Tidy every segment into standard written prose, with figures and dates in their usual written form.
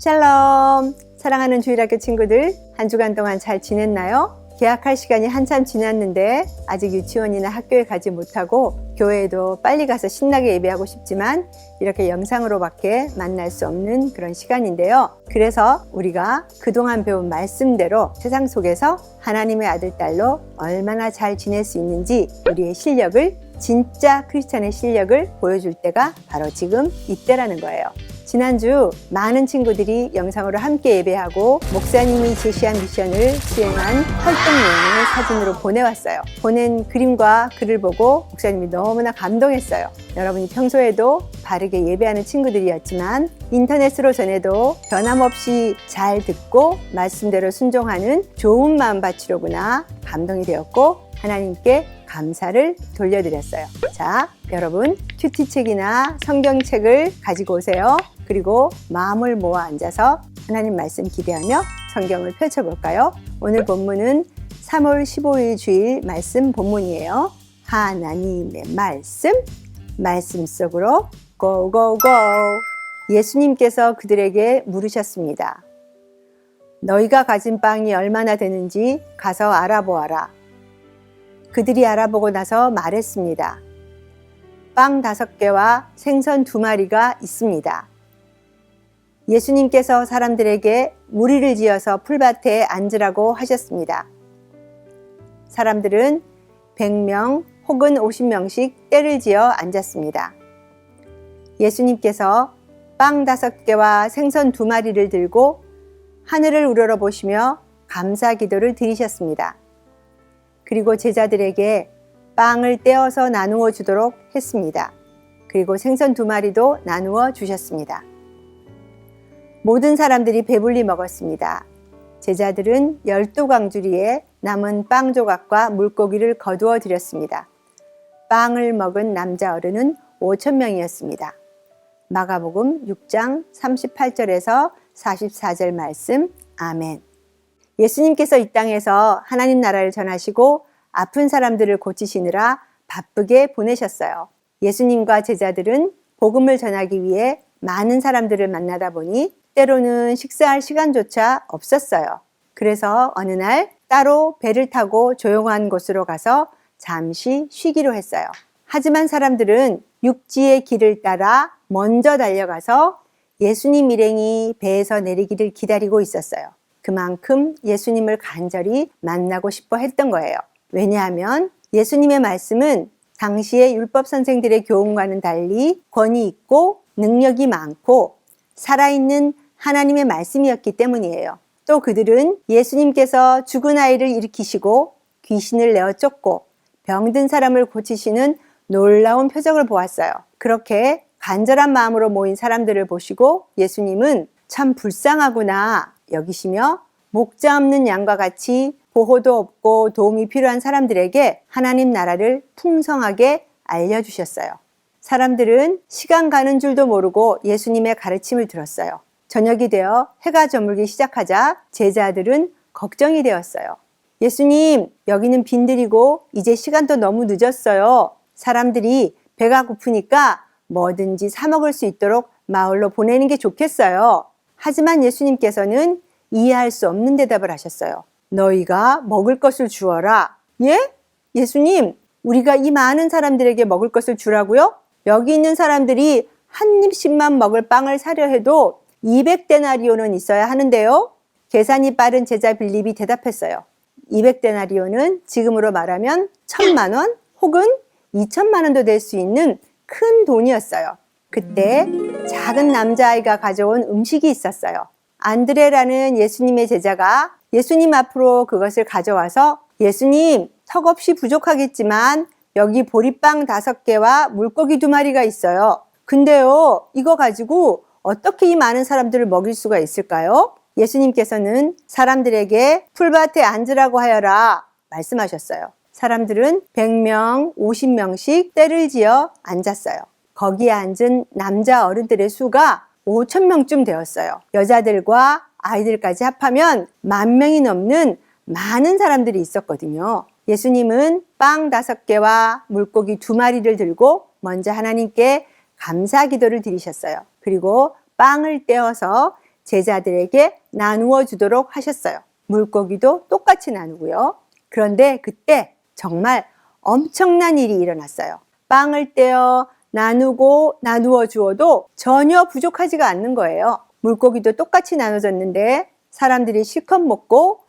샬롬! 사랑하는 주일학교 친구들, 한 주간 동안 잘 지냈나요? 개학할 시간이 한참 지났는데 아직 유치원이나 학교에 가지 못하고 교회에도 빨리 가서 신나게 예배하고 싶지만 이렇게 영상으로밖에 만날 수 없는 그런 시간인데요. 그래서 우리가 그동안 배운 말씀대로 세상 속에서 하나님의 아들, 딸로 얼마나 잘 지낼 수 있는지 우리의 실력을, 진짜 크리스찬의 실력을 보여줄 때가 바로 지금 이때라는 거예요. 지난주 많은 친구들이 영상으로 함께 예배하고 목사님이 제시한 미션을 수행한 활동 내용을 사진으로 보내왔어요. 보낸 그림과 글을 보고 목사님이 너무나 감동했어요. 여러분이 평소에도 바르게 예배하는 친구들이었지만 인터넷으로 전해도 변함없이 잘 듣고 말씀대로 순종하는 좋은 마음 밭이로구나 감동이 되었고 하나님께 감사를 돌려드렸어요. 자, 여러분 큐티책이나 성경책을 가지고 오세요. 그리고 마음을 모아 앉아서 하나님 말씀 기대하며 성경을 펼쳐볼까요? 오늘 본문은 3월 15일 주일 말씀 본문이에요. 하나님의 말씀 속으로 고고고. 예수님께서 그들에게 물으셨습니다. 너희가 가진 빵이 얼마나 되는지 가서 알아보아라. 그들이 알아보고 나서 말했습니다. 빵 5개와 생선 2마리가 있습니다. 예수님께서 사람들에게 무리를 지어서 풀밭에 앉으라고 하셨습니다. 사람들은 100명 혹은 50명씩 때를 지어 앉았습니다. 예수님께서 빵 5개와 생선 2마리를 들고 하늘을 우러러보시며 감사 기도를 드리셨습니다. 그리고 제자들에게 빵을 떼어서 나누어 주도록 했습니다. 그리고 생선 2마리도 나누어 주셨습니다. 모든 사람들이 배불리 먹었습니다. 제자들은 12광주리에 남은 빵 조각과 물고기를 거두어 드렸습니다. 빵을 먹은 남자 어른은 5,000명이었습니다. 마가복음 6장 38절에서 44절 말씀. 아멘. 예수님께서 이 땅에서 하나님 나라를 전하시고 아픈 사람들을 고치시느라 바쁘게 보내셨어요. 예수님과 제자들은 복음을 전하기 위해 많은 사람들을 만나다 보니 때로는 식사할 시간조차 없었어요. 그래서 어느 날 따로 배를 타고 조용한 곳으로 가서 잠시 쉬기로 했어요. 하지만 사람들은 육지의 길을 따라 먼저 달려가서 예수님 일행이 배에서 내리기를 기다리고 있었어요. 그만큼 예수님을 간절히 만나고 싶어 했던 거예요. 왜냐하면 예수님의 말씀은 당시의 율법 선생들의 교훈과는 달리 권위 있고 능력이 많고 살아있는 하나님의 말씀이었기 때문이에요. 또 그들은 예수님께서 죽은 아이를 일으키시고 귀신을 내어 쫓고 병든 사람을 고치시는 놀라운 표적을 보았어요. 그렇게 간절한 마음으로 모인 사람들을 보시고 예수님은 참 불쌍하구나 여기시며 목자 없는 양과 같이 보호도 없고 도움이 필요한 사람들에게 하나님 나라를 풍성하게 알려주셨어요. 사람들은 시간 가는 줄도 모르고 예수님의 가르침을 들었어요. 저녁이 되어 해가 저물기 시작하자 제자들은 걱정이 되었어요. 예수님, 여기는 빈들이고 이제 시간도 너무 늦었어요. 사람들이 배가 고프니까 뭐든지 사 먹을 수 있도록 마을로 보내는 게 좋겠어요. 하지만 예수님께서는 이해할 수 없는 대답을 하셨어요. 너희가 먹을 것을 주어라. 예? 예수님, 우리가 이 많은 사람들에게 먹을 것을 주라고요? 여기 있는 사람들이 한 입씩만 먹을 빵을 사려 해도 200데나리온은 있어야 하는데요. 계산이 빠른 제자 빌립이 대답했어요. 200데나리온은 지금으로 말하면 1,000만 원 혹은 2,000만 원도 될 수 있는 큰 돈이었어요. 그때 작은 남자아이가 가져온 음식이 있었어요. 안드레라는 예수님의 제자가 예수님 앞으로 그것을 가져와서 예수님, 턱없이 부족하겠지만 여기 보리빵 5개와 물고기 2마리가 있어요. 근데요, 이거 가지고 어떻게 이 많은 사람들을 먹일 수가 있을까요? 예수님께서는 사람들에게 풀밭에 앉으라고 하여라 말씀하셨어요. 사람들은 100명, 50명씩 때를 지어 앉았어요. 거기에 앉은 남자 어른들의 수가 5,000명쯤 되었어요. 여자들과 아이들까지 합하면 10,000명이 넘는 많은 사람들이 있었거든요. 예수님은 빵 5개와 물고기 2마리를 들고 먼저 하나님께 감사 기도를 드리셨어요. 그리고 빵을 떼어서 제자들에게 나누어 주도록 하셨어요. 물고기도 똑같이 나누고요. 그런데 그때 정말 엄청난 일이 일어났어요. 빵을 떼어 나누고 나누어 주어도 전혀 부족하지가 않는 거예요. 물고기도 똑같이 나눠졌는데 사람들이 실컷 먹고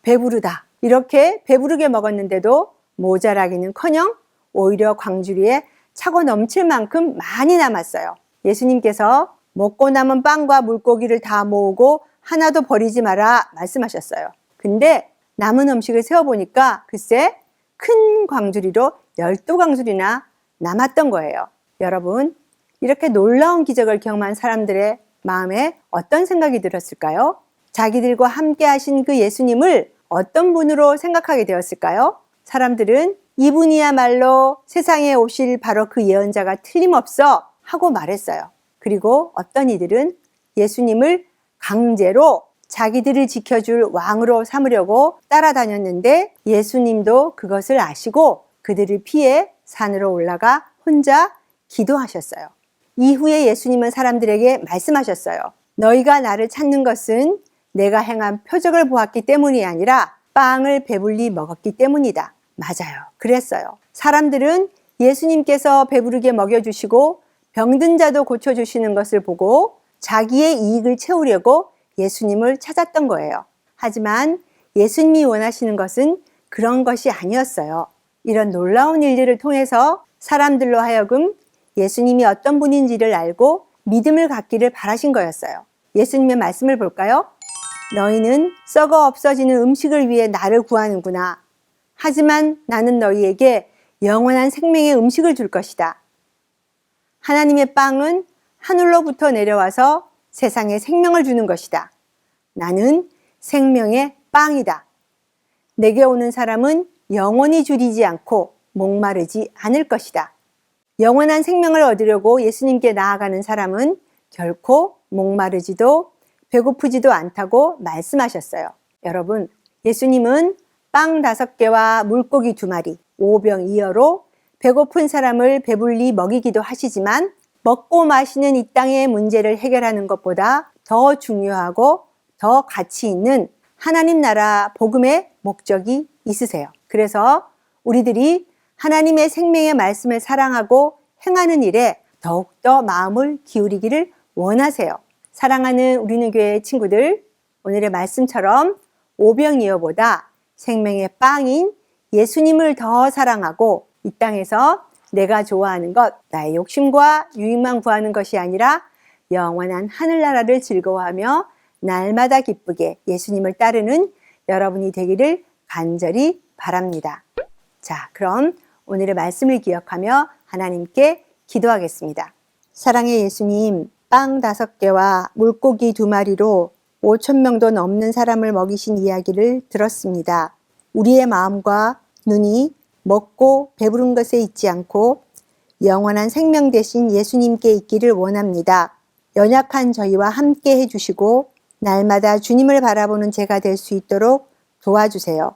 배부르다 이렇게 배부르게 먹었는데도 모자라기는커녕 오히려 광주리에 차고 넘칠 만큼 많이 남았어요. 예수님께서 먹고 남은 빵과 물고기를 다 모으고 하나도 버리지 마라 말씀하셨어요. 근데 남은 음식을 세어보니까 글쎄 큰 광주리로 12광주리나 남았던 거예요. 여러분, 이렇게 놀라운 기적을 경험한 사람들의 마음에 어떤 생각이 들었을까요? 자기들과 함께 하신 그 예수님을 어떤 분으로 생각하게 되었을까요? 사람들은 이분이야말로 세상에 오실 바로 그 예언자가 틀림없어 하고 말했어요. 그리고 어떤 이들은 예수님을 강제로 자기들을 지켜줄 왕으로 삼으려고 따라다녔는데 예수님도 그것을 아시고 그들을 피해 산으로 올라가 혼자 기도하셨어요. 이후에 예수님은 사람들에게 말씀하셨어요. 너희가 나를 찾는 것은 내가 행한 표적을 보았기 때문이 아니라 빵을 배불리 먹었기 때문이다. 맞아요. 그랬어요. 사람들은 예수님께서 배부르게 먹여주시고 병든 자도 고쳐주시는 것을 보고 자기의 이익을 채우려고 예수님을 찾았던 거예요. 하지만 예수님이 원하시는 것은 그런 것이 아니었어요. 이런 놀라운 일들을 통해서 사람들로 하여금 예수님이 어떤 분인지를 알고 믿음을 갖기를 바라신 거였어요. 예수님의 말씀을 볼까요? 너희는 썩어 없어지는 음식을 위해 나를 구하는구나. 하지만 나는 너희에게 영원한 생명의 음식을 줄 것이다. 하나님의 빵은 하늘로부터 내려와서 세상에 생명을 주는 것이다. 나는 생명의 빵이다. 내게 오는 사람은 영원히 줄이지 않고 목마르지 않을 것이다. 영원한 생명을 얻으려고 예수님께 나아가는 사람은 결코 목마르지도 배고프지도 않다고 말씀하셨어요. 여러분, 예수님은 빵 5개와 물고기 2마리, 오병이어로 배고픈 사람을 배불리 먹이기도 하시지만 먹고 마시는 이 땅의 문제를 해결하는 것보다 더 중요하고 더 가치 있는 하나님 나라 복음의 목적이 있으세요. 그래서 우리들이 하나님의 생명의 말씀을 사랑하고 행하는 일에 더욱더 마음을 기울이기를 원하세요. 사랑하는 우리는 교회 친구들, 오늘의 말씀처럼 오병이어보다 생명의 빵인 예수님을 더 사랑하고 이 땅에서 내가 좋아하는 것, 나의 욕심과 유익만 구하는 것이 아니라 영원한 하늘나라를 즐거워하며 날마다 기쁘게 예수님을 따르는 여러분이 되기를 간절히 바랍니다. 자, 그럼 오늘의 말씀을 기억하며 하나님께 기도하겠습니다. 사랑의 예수님, 빵 5개와 물고기 2마리로 5,000명도 넘는 사람을 먹이신 이야기를 들었습니다. 우리의 마음과 눈이 먹고 배부른 것에 있지 않고 영원한 생명 되신 예수님께 있기를 원합니다. 연약한 저희와 함께 해주시고 날마다 주님을 바라보는 제가 될 수 있도록 도와주세요.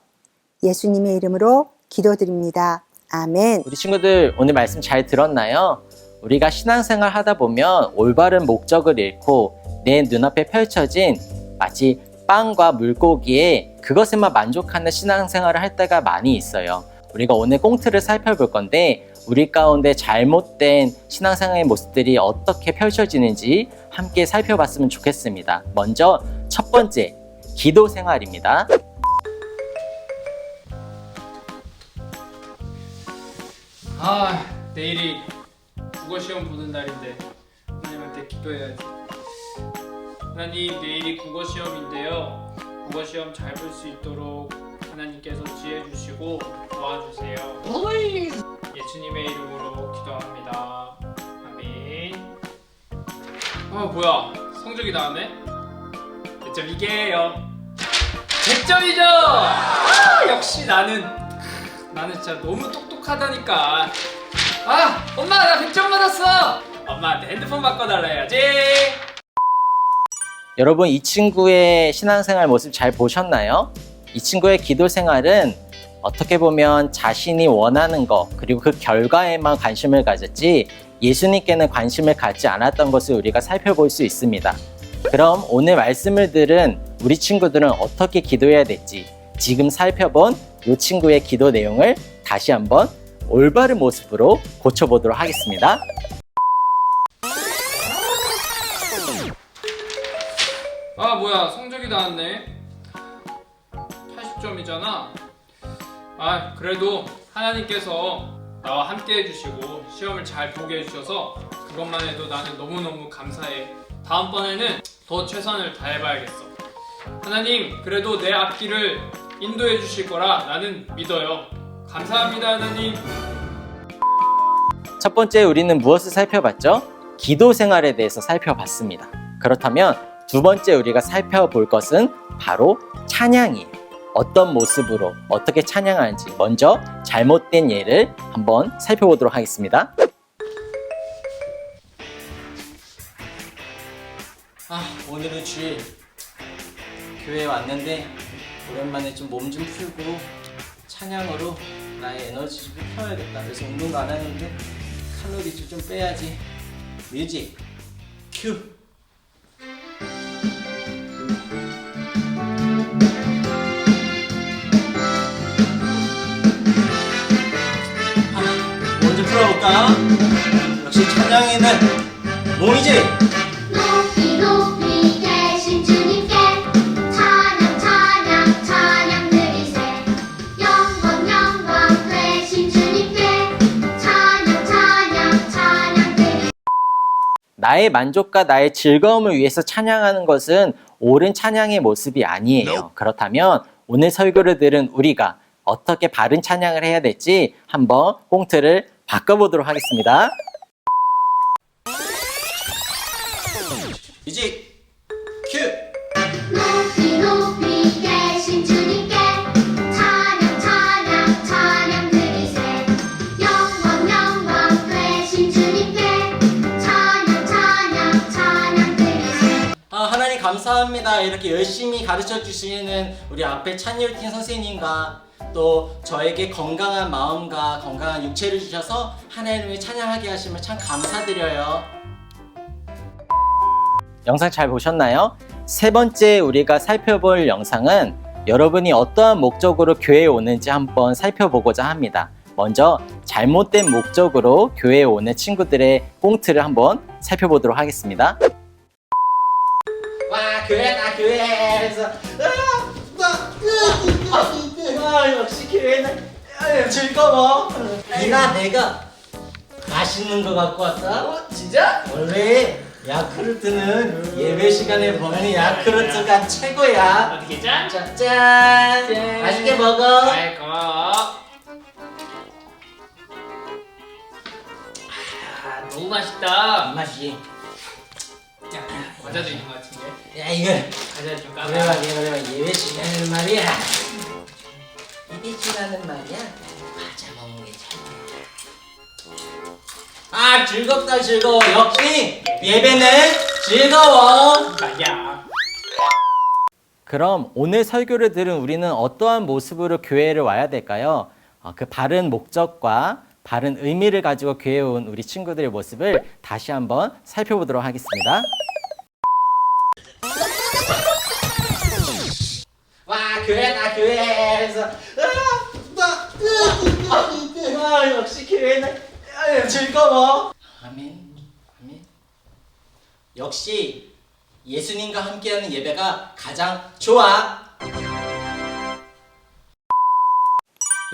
예수님의 이름으로 기도드립니다. 아멘. 우리 친구들 오늘 말씀 잘 들었나요? 우리가 신앙생활 하다 보면 올바른 목적을 잃고 내 눈앞에 펼쳐진 마치 빵과 물고기에 그것에만 만족하는 신앙생활을 할 때가 많이 있어요. 우리가 오늘 꽁트를 살펴볼 건데 우리 가운데 잘못된 신앙생활의 모습들이 어떻게 펼쳐지는지 함께 살펴봤으면 좋겠습니다. 먼저 첫 번째, 기도 생활입니다. 내일이 국어시험 보는 날인데 하나님한테 기도해야지. 하나님, 내일이 국어시험인데요. 국어시험 잘 볼 수 있도록 하나님께서 지혜 주시고 도와주세요. 예수님의 이름으로 기도합니다. 아멘. 뭐야, 성적이 나왔네? 몇 점 이게요? 100점이죠! 역시 나는 진짜 너무 똑똑하다니까. 엄마, 나 100점 받았어! 엄마한테 핸드폰 바꿔달라 해야지. 여러분, 이 친구의 신앙생활 모습 잘 보셨나요? 이 친구의 기도 생활은 어떻게 보면 자신이 원하는 것 그리고 그 결과에만 관심을 가졌지 예수님께는 관심을 갖지 않았던 것을 우리가 살펴볼 수 있습니다. 그럼 오늘 말씀을 들은 우리 친구들은 어떻게 기도해야 될지 지금 살펴본 이 친구의 기도 내용을 다시 한번 올바른 모습으로 고쳐보도록 하겠습니다. 아 뭐야 성적이 나왔네. 80점이잖아. 아 그래도 하나님께서 나와 함께 해주시고 시험을 잘 보게 해주셔서 그것만 해도 나는 너무너무 감사해. 다음번에는 더 최선을 다해봐야겠어. 하나님 그래도 내 앞길을 인도해 주실 거라 나는 믿어요. 감사합니다 하나님. 첫 번째 우리는 무엇을 살펴봤죠? 기도 생활에 대해서 살펴봤습니다. 그렇다면 두 번째 우리가 살펴볼 것은 바로 찬양이에요. 어떤 모습으로 어떻게 찬양하는지 먼저 잘못된 예를 한번 살펴보도록 하겠습니다. 오늘은 주일 교회에 왔는데 오랜만에 좀 몸 좀 풀고 찬양으로 나의 에너지 좀 펴야겠다. 그래서 운동도 안 하는데 칼로리 좀 빼야지. 뮤직 큐. 먼저 풀어볼까? 역시 찬양이는 몸이지. 높이 높이 계신 주님께 찬양 찬양 찬양 드리세. 영광 영광 되신 주님께 찬양 찬양 찬양 드리세. 나의 만족과 나의 즐거움을 위해서 찬양하는 것은 옳은 찬양의 모습이 아니에요. 그렇다면 오늘 설교를 들은 우리가 어떻게 바른 찬양을 해야 될지 한번 꽁트를 바꿔보도록 하겠습니다. 뮤직 큐. 높이 높이 계신 주님께 찬양 찬양 찬양 드리세. 영광 영광 되신 주님께 찬양 찬양 찬양 드리세. 하나님 감사합니다. 이렇게 열심히 가르쳐 주시는 우리 앞에 찬율팀 선생님과 또 저에게 건강한 마음과 건강한 육체를 주셔서 하나님을 찬양하게 하시면 참 감사드려요. 영상 잘 보셨나요? 세 번째 우리가 살펴볼 영상은 여러분이 어떠한 목적으로 교회에 오는지 한번 살펴보고자 합니다. 먼저 잘못된 목적으로 교회에 오는 친구들의 꽁트를 한번 살펴보도록 하겠습니다. 와 교회다 교회. 그래서 역시 교회는 즐거워. 이나 내가 맛있는 거 갖고 왔다. 진짜? 원래 야쿠르트는 예배 시간에 먹는 야쿠르트가 최고야. 어떻게 짠? 짠! 짠. 맛있게 먹어. 아이 고마워. 너무 맛있다. 이 맛이. 야, 과자도 있는 것 같은데. 야 이거 과자 좀 까봐. 오랜만에 예배 시간에는 말이야. 예배 시간은 말이야. 과자 먹는 게 최고야. 즐겁다 즐거워. 역시 예배는 즐거워. 야. 그럼 오늘 설교를 들은 우리는 어떠한 모습으로 교회를 와야 될까요? 그 바른 목적과 바른 의미를 가지고 교회에 온 우리 친구들의 모습을 다시 한번 살펴보도록 하겠습니다. 와 교회다 교회. 그래서 역시 교회는 즐거워. 아멘. 아멘. 역시 예수님과 함께하는 예배가 가장 좋아.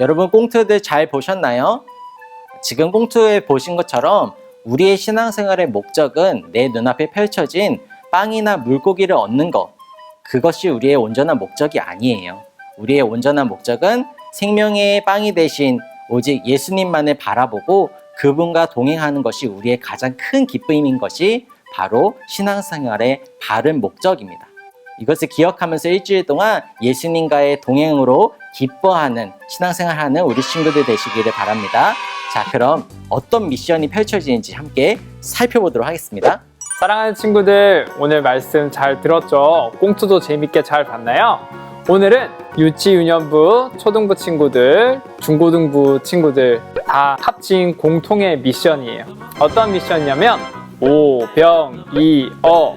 여러분 꽁트들 잘 보셨나요? 지금 꽁트에 보신 것처럼 우리의 신앙생활의 목적은 내 눈앞에 펼쳐진 빵이나 물고기를 얻는 것, 그것이 우리의 온전한 목적이 아니에요. 우리의 온전한 목적은 생명의 빵이 되신 오직 예수님만을 바라보고 그분과 동행하는 것이 우리의 가장 큰 기쁨인 것이 바로 신앙생활의 바른 목적입니다. 이것을 기억하면서 일주일 동안 예수님과의 동행으로 기뻐하는 신앙생활하는 우리 친구들 되시기를 바랍니다. 자, 그럼 어떤 미션이 펼쳐지는지 함께 살펴보도록 하겠습니다. 사랑하는 친구들, 오늘 말씀 잘 들었죠? 꽁투도 재밌게 잘 봤나요? 오늘은 유치, 유년부, 초등부 친구들, 중고등부 친구들 다 합친 공통의 미션이에요. 어떤 미션이냐면 오병이어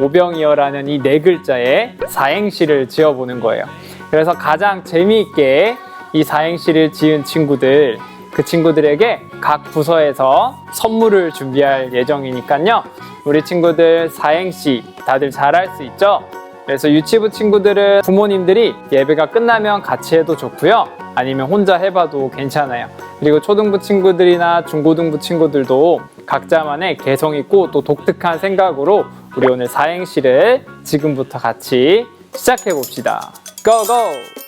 오병이어라는 이 네 글자의 사행시를 지어보는 거예요. 그래서 가장 재미있게 이 사행시를 지은 친구들, 그 친구들에게 각 부서에서 선물을 준비할 예정이니까요. 우리 친구들 사행시 다들 잘할 수 있죠? 그래서 유치부 친구들은 부모님들이 예배가 끝나면 같이 해도 좋고요. 아니면 혼자 해봐도 괜찮아요. 그리고 초등부 친구들이나 중고등부 친구들도 각자만의 개성 있고 또 독특한 생각으로 우리 오늘 사행시를 지금부터 같이 시작해 봅시다. 고고!